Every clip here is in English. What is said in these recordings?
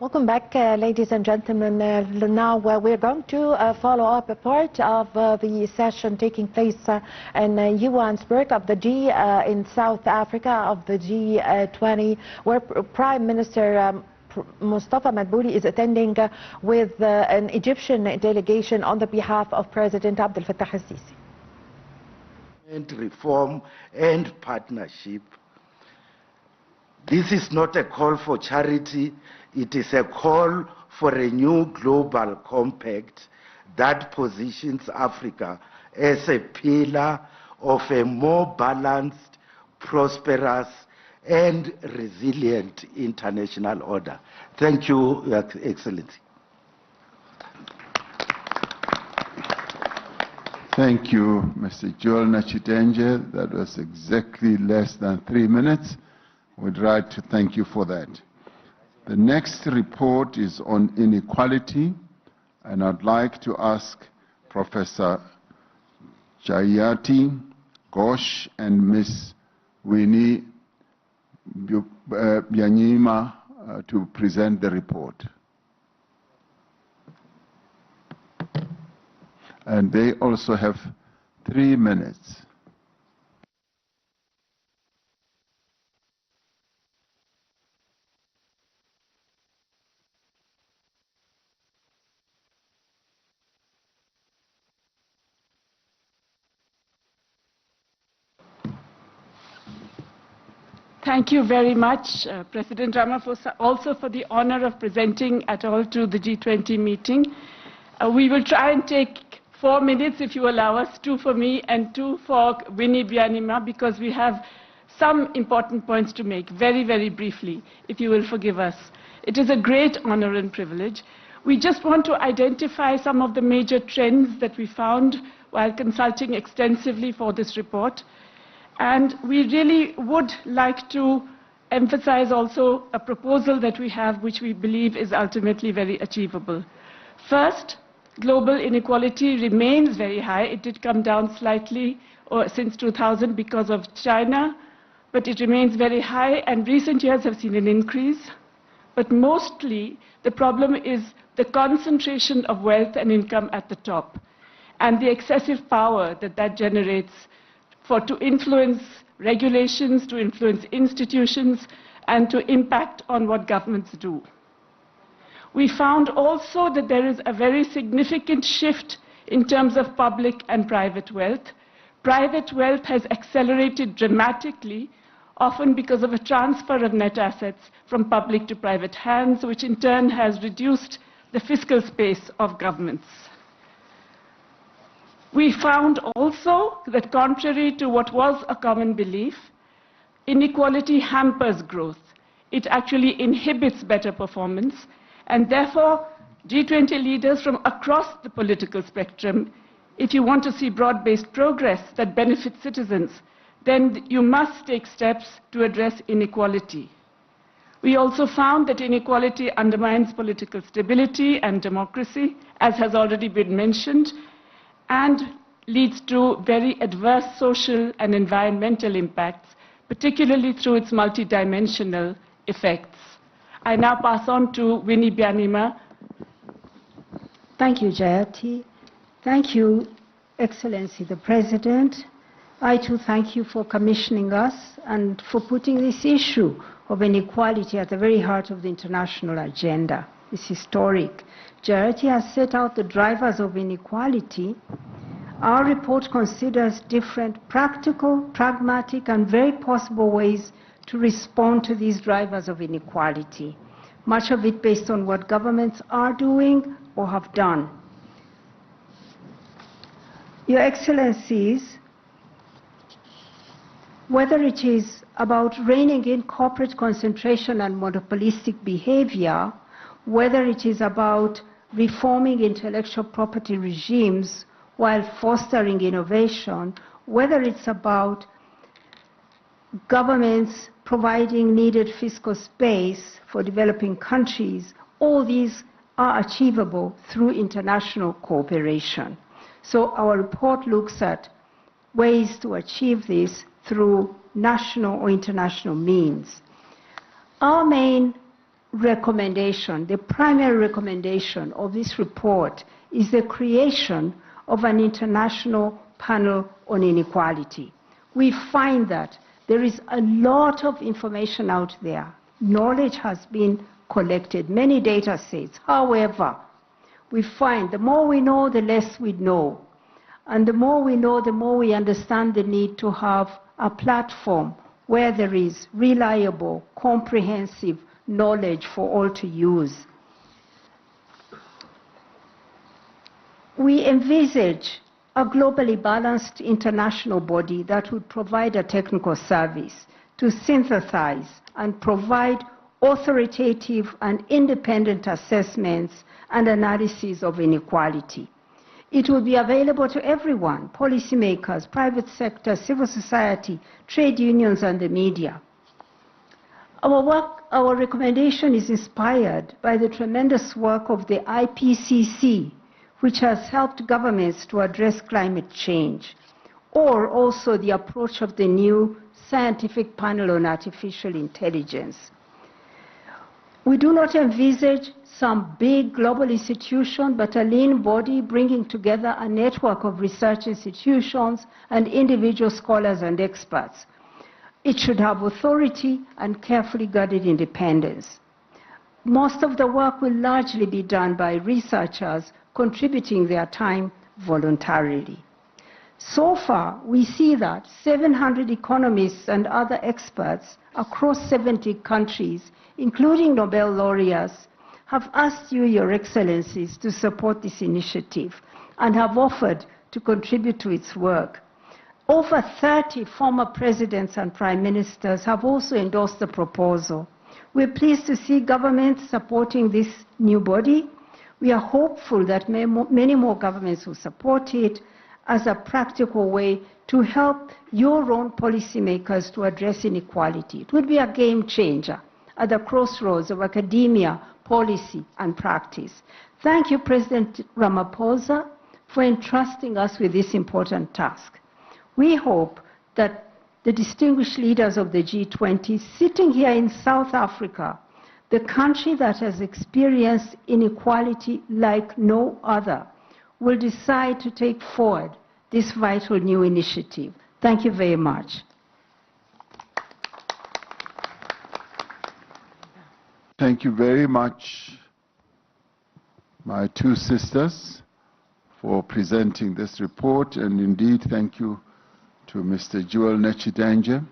Welcome back, ladies and gentlemen. Now we're going to follow up a part of the session taking place in Johannesburg of the in South Africa of the G20, where Prime Minister Mustafa Madbouly is attending with an Egyptian delegation on the behalf of President Abdel Fattah al-Sisi. Reform and partnership. This is not a call for charity, it is a call for a new global compact that positions Africa as a pillar of a more balanced, prosperous, and resilient international order. Thank you, Your Excellency. Thank you, Mr. Joel Nachitenge. That was exactly less than 3 minutes. We'd like to thank you for that. The next report is on inequality, and I'd like to ask Professor Jayati Ghosh and Ms. Winnie Byanyima to present the report. And they also have 3 minutes. Thank you very much, President Ramaphosa, also for the honor of presenting at all to the G20 meeting. We will try and take 4 minutes, if you allow us, 2 for me and 2 for Winnie Byanyima, because we have some important points to make, very, very briefly, if you will forgive us. It is a great honor and privilege. We just want to identify some of the major trends that we found while consulting extensively for this report. And we really would like to emphasize also a proposal that we have, which we believe is ultimately very achievable. First, global inequality remains very high. It did come down slightly since 2000 because of China, but it remains very high, and recent years have seen an increase. But mostly, the problem is the concentration of wealth and income at the top, and the excessive power that that generates to influence regulations, to influence institutions, and to impact on what governments do. We found also that there is a very significant shift in terms of public and private wealth. Private wealth has accelerated dramatically, often because of a transfer of net assets from public to private hands, which in turn has reduced the fiscal space of governments. We found also that, contrary to what was a common belief, inequality hampers growth. It actually inhibits better performance, and therefore G20 leaders from across the political spectrum, if you want to see broad-based progress that benefits citizens, then you must take steps to address inequality. We also found that inequality undermines political stability and democracy, as has already been mentioned, and leads to very adverse social and environmental impacts, particularly through its multidimensional effects. I now pass on to Winnie Byanyima. Thank you, Jayati. Thank you, Excellency the President. I too thank you for commissioning us and for putting this issue of inequality at the very heart of the international agenda. It's historic. Jayati has set out the drivers of inequality. Our report considers different practical, pragmatic, and very possible ways to respond to these drivers of inequality, much of it based on what governments are doing or have done. Your Excellencies, whether it is about reining in corporate concentration and monopolistic behavior, whether it is about reforming intellectual property regimes while fostering innovation, whether it's about governments providing needed fiscal space for developing countries, all these are achievable through international cooperation. So our report looks at ways to achieve this through national or international means. Our main recommendation, the primary recommendation of this report is the creation of an international panel on inequality. We find that there is a lot of information out there. Knowledge has been collected, many data sets. However, we find the more we know, the less we know. And the more we know, the more we understand the need to have a platform where there is reliable, comprehensive knowledge for all to use. We envisage a globally balanced international body that would provide a technical service to synthesize and provide authoritative and independent assessments and analysis of inequality. It will be available to everyone, policymakers, private sector, civil society, trade unions, and the media. Our recommendation is inspired by the tremendous work of the IPCC, which has helped governments to address climate change, or also the approach of the new scientific panel on artificial intelligence. We do not envisage some big global institution, but a lean body bringing together a network of research institutions and individual scholars and experts. It should have authority and carefully guarded independence. Most of the work will largely be done by researchers contributing their time voluntarily. So far, we see that 700 economists and other experts across 70 countries, including Nobel laureates, have asked you, Your Excellencies, to support this initiative and have offered to contribute to its work. Over 30 former presidents and prime ministers have also endorsed the proposal. We're pleased to see governments supporting this new body. We are hopeful that many more governments will support it as a practical way to help your own policymakers to address inequality. It would be a game changer at the crossroads of academia, policy, and practice. Thank you, President Ramaphosa, for entrusting us with this important task. We hope that the distinguished leaders of the G20 sitting here in South Africa, the country that has experienced inequality like no other, will decide to take forward this vital new initiative. Thank you very much. Thank you very much, my two sisters, for presenting this report, and indeed thank you to Mr. Joel Netshitenge.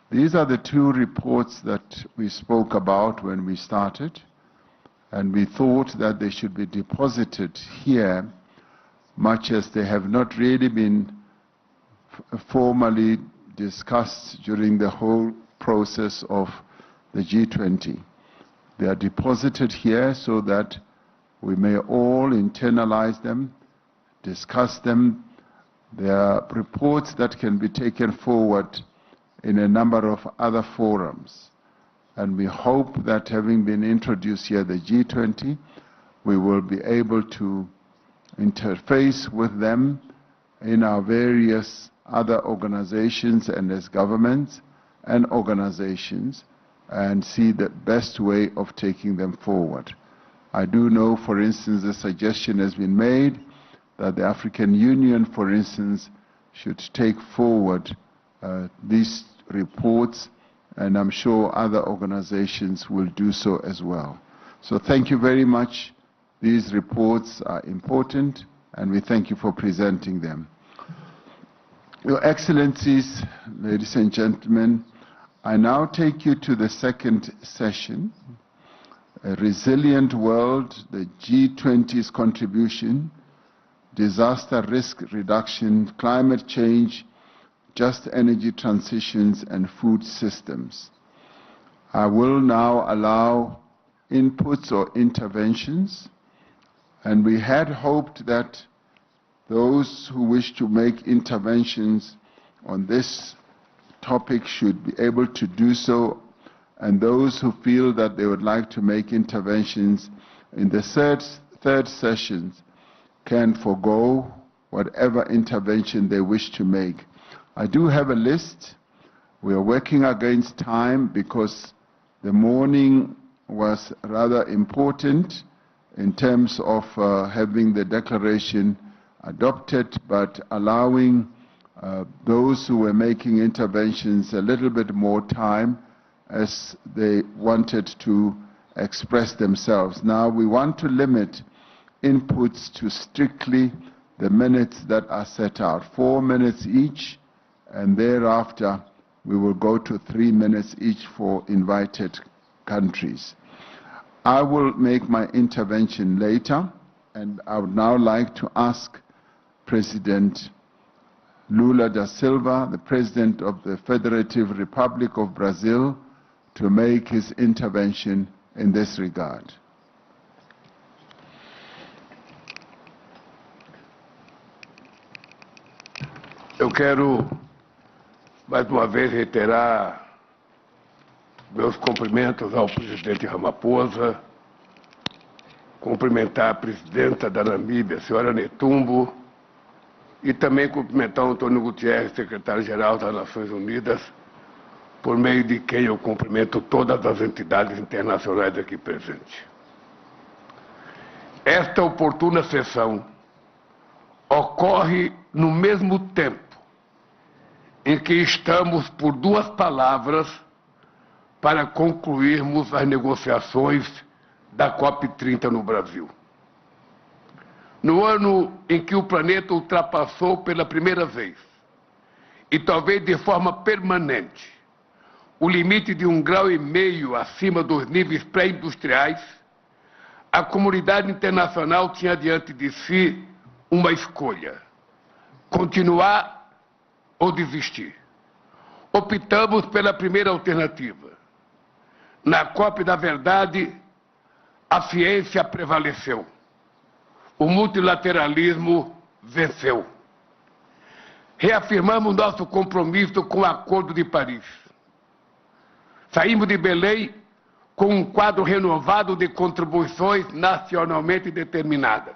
These are the two reports that we spoke about when we started, and we thought that they should be deposited here, much as they have not really been formally discussed during the whole process of the G20. They are deposited here so that we may all internalize them, discuss them. There are reports that can be taken forward in a number of other forums. And we hope that, having been introduced here, the G20, we will be able to interface with them in our various other organizations and as governments and organizations, and see the best way of taking them forward. I do know, for instance, the suggestion has been made that the African Union, for instance, should take forward these reports, and I'm sure other organizations will do so as well. So thank you very much. These reports are important, and we thank you for presenting them. Your Excellencies, ladies and gentlemen, I now take you to the second session, A Resilient World, the G20's Contribution, Disaster Risk Reduction, Climate Change, Just Energy Transitions, and Food Systems. I will now allow inputs or interventions, and we had hoped that those who wish to make interventions on this topic should be able to do so, and those who feel that they would like to make interventions in the third session can forego whatever intervention they wish to make. I do have a list. We are working against time because the morning was rather important in terms of having the declaration adopted, but allowing those who were making interventions a little bit more time as they wanted to express themselves. Now, we want to limit inputs to strictly the minutes that are set out, 4 minutes each, and thereafter we will go to 3 minutes each for invited countries. I will make my intervention later, and I would now like to ask President Lula da Silva, the President of the Federative Republic of Brazil, to make his intervention in this regard. Eu quero, mais uma vez, reiterar meus cumprimentos ao presidente Ramaphosa, cumprimentar a presidenta da Namíbia, a senhora Netumbo, e também cumprimentar o Antônio Guterres, secretário-geral das Nações Unidas, por meio de quem eu cumprimento todas as entidades internacionais aqui presentes. Esta oportuna sessão ocorre no mesmo tempo em que estamos por 2 palavras para concluirmos as negociações da COP30 no Brasil. No ano em que o planeta ultrapassou pela primeira vez, e talvez de forma permanente, o limite de 1,5 graus acima dos níveis pré-industriais, a comunidade internacional tinha diante de si uma escolha: continuar ou desistir. Optamos pela primeira alternativa. Na COP da verdade, a ciência prevaleceu. O multilateralismo venceu. Reafirmamos nosso compromisso com o Acordo de Paris. Saímos de Belém com um quadro renovado de contribuições nacionalmente determinadas.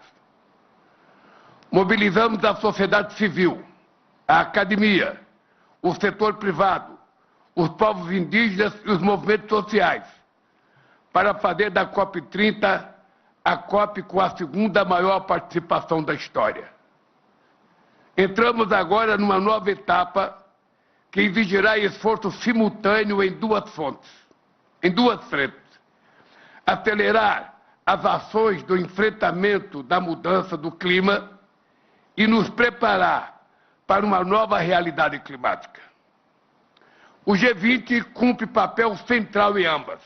Mobilizamos a sociedade civil, a academia, o setor privado, os povos indígenas e os movimentos sociais, para fazer da COP30 a COP com a 2ª maior participação da história. Entramos agora numa nova etapa que exigirá esforço simultâneo em 2 frentes. Acelerar as ações do enfrentamento da mudança do clima e nos preparar para uma nova realidade climática. O G20 cumpre papel central em ambas.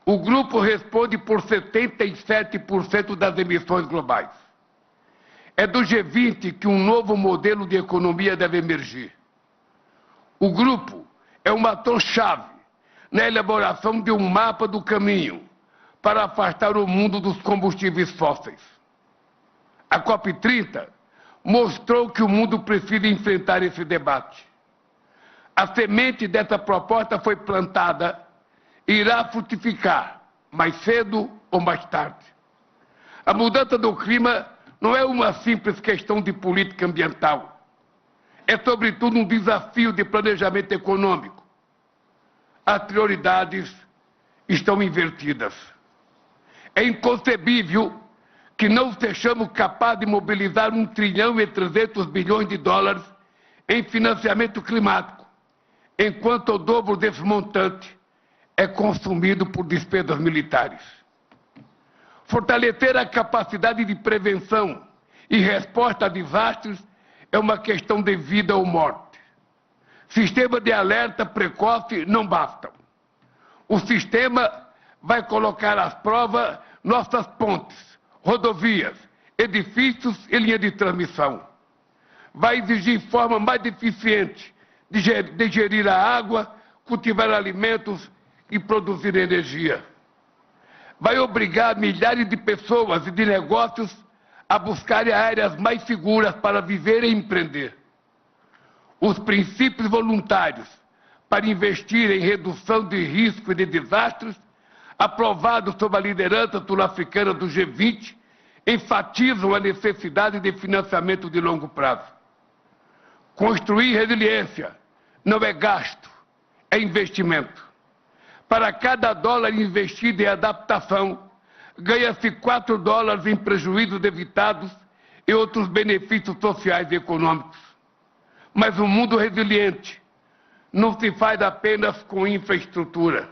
O grupo responde por 77% das emissões globais. É do G20 que um novo modelo de economia deve emergir. O grupo é um ator-chave na elaboração de um mapa do caminho para afastar o mundo dos combustíveis fósseis. A COP30 mostrou que o mundo precisa enfrentar esse debate. A semente dessa proposta foi plantada e irá frutificar, mais cedo ou mais tarde. A mudança do clima não é uma simples questão de política ambiental. É, sobretudo, um desafio de planejamento econômico. As prioridades estão invertidas. É inconcebível que não sejamos capazes de mobilizar US$ 1,3 trilhão em financiamento climático, enquanto o dobro desse montante é consumido por despesas militares. Fortalecer a capacidade de prevenção e resposta a desastres é uma questão de vida ou morte. Sistemas de alerta precoce não bastam. O sistema vai colocar à prova nossas pontes, rodovias, edifícios e linha de transmissão. Vai exigir forma mais eficiente de gerir a água, cultivar alimentos e produzir energia. Vai obrigar milhares de pessoas e de negócios a buscarem áreas mais seguras para viver e empreender. Os princípios voluntários para investir em redução de risco e de desastres, aprovados sob a liderança sul-africana do G20, enfatizam a necessidade de financiamento de longo prazo. Construir resiliência não é gasto, é investimento. Para cada dólar investido em adaptação, ganha-se 4 dólares em prejuízos evitados e outros benefícios sociais e econômicos. Mas um mundo resiliente não se faz apenas com infraestrutura.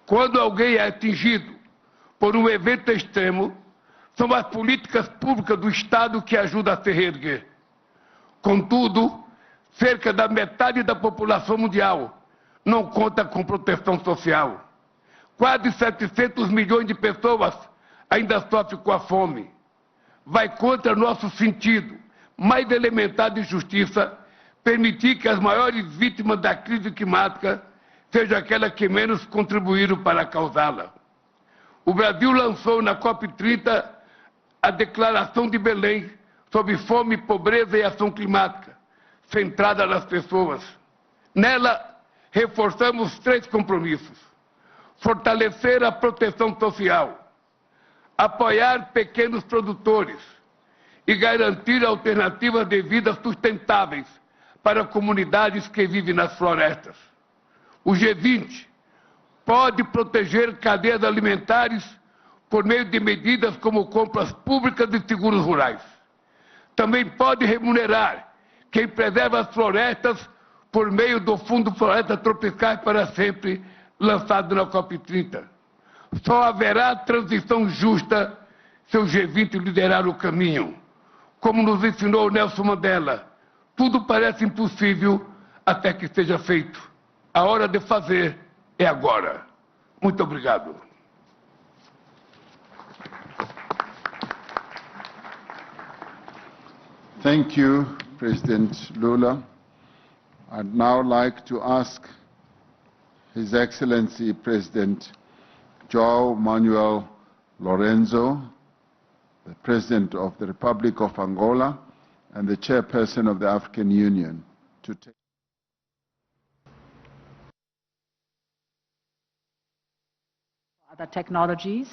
Quando alguém é atingido por um evento extremo, são as políticas públicas do Estado que ajudam a se reerguer. Contudo, cerca da metade da população mundial não conta com proteção social. Quase 700 milhões de pessoas ainda sofrem com a fome. Vai contra nosso sentido mais elementar de justiça permitir que as maiores vítimas da crise climática sejam aquelas que menos contribuíram para causá-la. O Brasil lançou na COP30 a Declaração de Belém sobre fome, pobreza e ação climática, centrada nas pessoas. Nela, reforçamos 3 compromissos: fortalecer a proteção social, apoiar pequenos produtores e garantir alternativas de vida sustentáveis para comunidades que vivem nas florestas. O G20 pode proteger cadeias alimentares por meio de medidas como compras públicas e seguros rurais. Também pode remunerar quem preserva as florestas por meio do Fundo Florestas Tropicais para Sempre, lançado na COP30. Só haverá transição justa se o G20 liderar o caminho. Como nos ensinou Nelson Mandela, tudo parece impossível até que seja feito. A hora de fazer é agora. Muito obrigado. Thank you, President Lula. I'd now like to ask His Excellency President João Manuel Lorenzo, the President of the Republic of Angola and the Chairperson of the African Union, to take other technologies,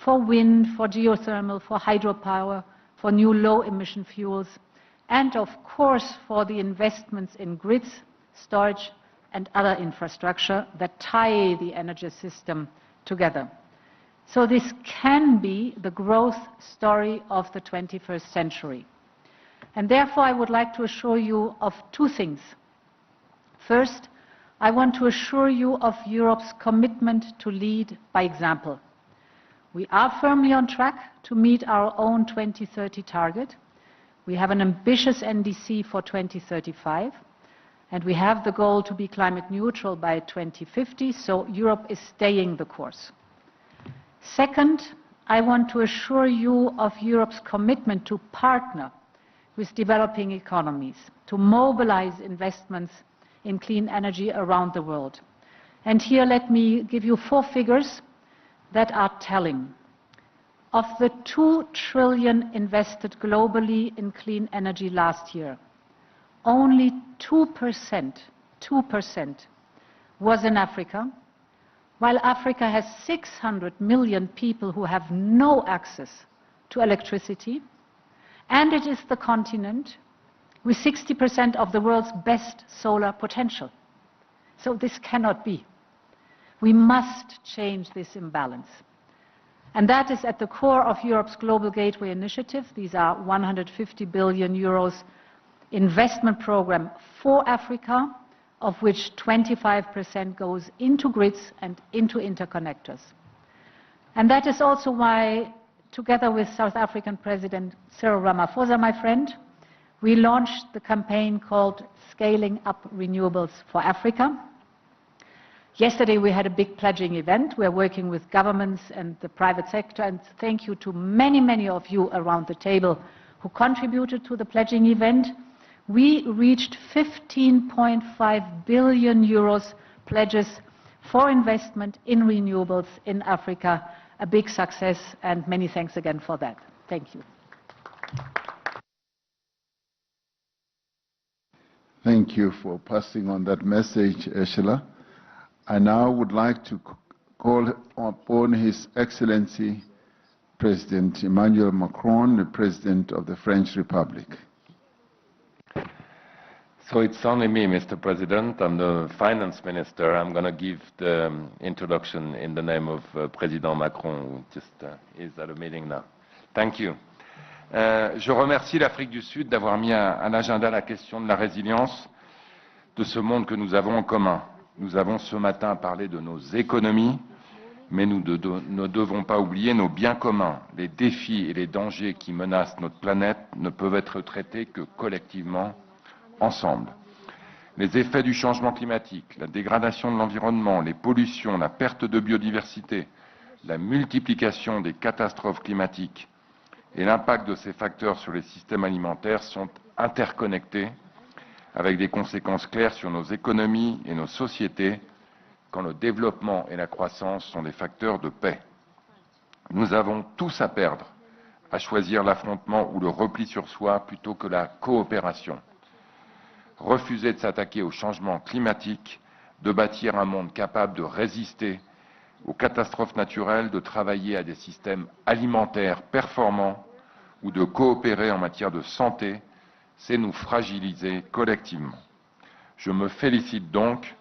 for wind, for geothermal, for hydropower, for new low-emission fuels, and of course for the investments in grids, storage, and other infrastructure that tie the energy system together. So this can be the growth story of the 21st century. And therefore I would like to assure you of 2 things. First, I want to assure you of Europe's commitment to lead by example. We are firmly on track to meet our own 2030 target. We have an ambitious NDC for 2035, and we have the goal to be climate neutral by 2050, so Europe is staying the course. Second, I want to assure you of Europe's commitment to partner with developing economies, to mobilize investments in clean energy around the world. And here let me give you 4 figures that are telling. Of the 2 trillion invested globally in clean energy last year, only 2% was in Africa, while Africa has 600 million people who have no access to electricity, and it is the continent with 60% of the world's best solar potential. So this cannot be. We must change this imbalance. And that is at the core of Europe's Global Gateway Initiative. These are 150 billion euros investment program for Africa, of which 25% goes into grids and into interconnectors. And that is also why, together with South African President Cyril Ramaphosa, my friend, we launched the campaign called Scaling Up Renewables for Africa. Yesterday we had a big pledging event. We are working with governments and the private sector, and thank you to many, many of you around the table who contributed to the pledging event. We reached 15.5 billion euros pledges for investment in renewables in Africa. A big success, and many thanks again for that. Thank you. Thank you for passing on that message, Ursula. I now would like to call upon His Excellency President Emmanuel Macron, the President of the French Republic. So it's only me, Mr. President. I'm the finance minister. I'm going to give the introduction in the name of President Macron, who just is at a meeting now. Thank you. Je remercie l'Afrique du Sud d'avoir mis à l'agenda la question de la résilience de ce monde que nous avons en commun. Nous avons ce matin parlé de nos économies, mais nous ne devons pas oublier nos biens communs. Les défis et les dangers qui menacent notre planète ne peuvent être traités que collectivement, ensemble. Les effets du changement climatique, la dégradation de l'environnement, les pollutions, la perte de biodiversité, la multiplication des catastrophes climatiques et l'impact de ces facteurs sur les systèmes alimentaires sont interconnectés avec des conséquences claires sur nos économies et nos sociétés quand le développement et la croissance sont des facteurs de paix. Nous avons tous à perdre à choisir l'affrontement ou le repli sur soi plutôt que la coopération. Refuser de s'attaquer au changement climatique, de bâtir un monde capable de résister aux catastrophes naturelles, de travailler à des systèmes alimentaires performants ou de coopérer en matière de santé, c'est nous fragiliser collectivement. Je me félicite donc